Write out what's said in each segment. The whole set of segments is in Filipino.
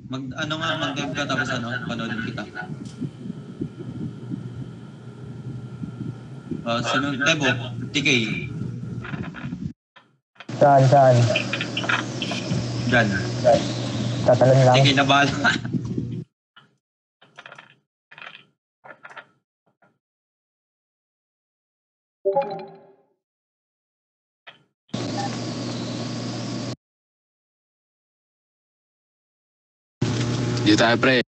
Ano nga, mag-game ka tapos ano, panoodin kita. Sino? Tebo, 50K. Saan? Diyan. Tatalon lang. 50K na bahala. Dito tayo, pre.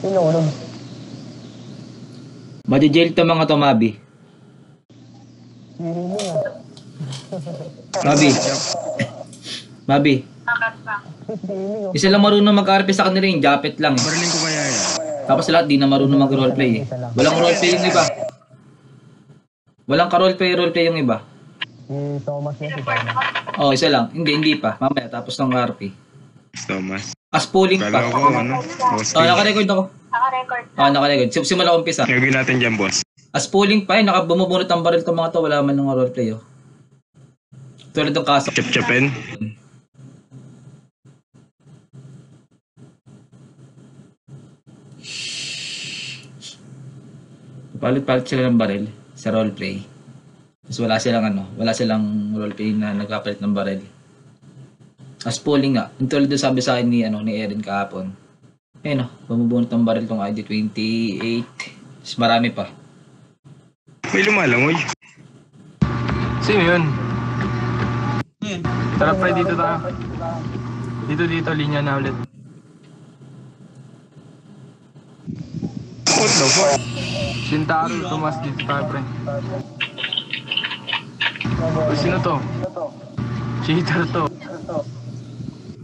Sino ulog? Madi-jail to mga to, Mabi. Hihili nga. Mabi. Hihili nga. Isa lang marunong mag-RP sa kanila yung Japet lang eh. Bariling ko kaya yan. Tapos lahat di na marunong mag-roleplay eh. Walang roleplay yung iba. Walang ka-roleplay yung iba. Si Thomas yun, si Thomas. Oh, isa lang. Hindi pa. Mamaya tapos ng RP. Thomas. As pooling pa. Kala ko ano, boss. Naka-record ako. Naka-record. Simula umpisa. Gagawin natin dyan, boss. As pooling pa eh, nakabumubunot ang baril itong mga to, wala man ng roleplay oh. Tulad ng kaso. Chap-chapin. Palit-palit sila ng baril sa roleplay. Tapos wala silang roleplay na nagpapalit ng baril. As pooling nga, yung tulad doon sabi sa akin ni Erin kahapon. Ayun bumubunot ng baril tong ID28. Mas marami pa. May lumalangoy. Sino yun? Ayan. Tara pre, dito tayo. Dito, linya na ulit. What the fuck? Shintaro, Tomas, dito tayo pre. O, sino to? Cheater to.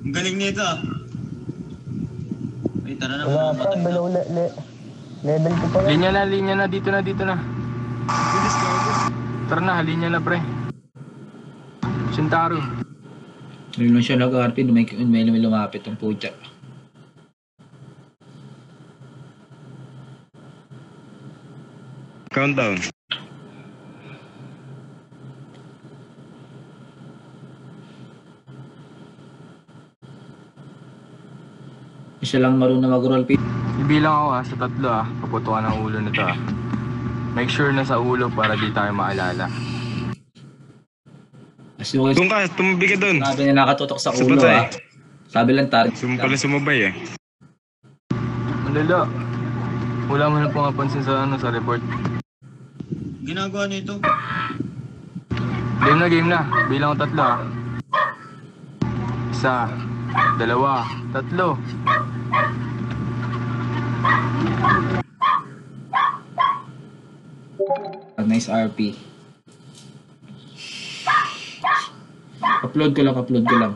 Ang galing nito ah. Ay, tara na. Wala pa, below level ko pa lang. Linya na, dito na. Tara na, linya na pre. Shintaro. Ngayon lang siya nag-RP, may lumapit ang putya. Countdown. Isa lang marunong mag-roleplay. Ibilang ako sa tatlo paputukan ang ulo nito Make sure na sa ulo para di tayo maalala. As yung Doon ka, tumabi ka doon. sabi niya nakatutok sa Sa ulo patay. Sabi lang target. Pala sumabay eh. Malala. Wala mo na pumapansin sa report. Ginagawa nito. Game na. Bilang ko tatlo Isa, dalawa, tatlo. Nice RP. Upload ko lang.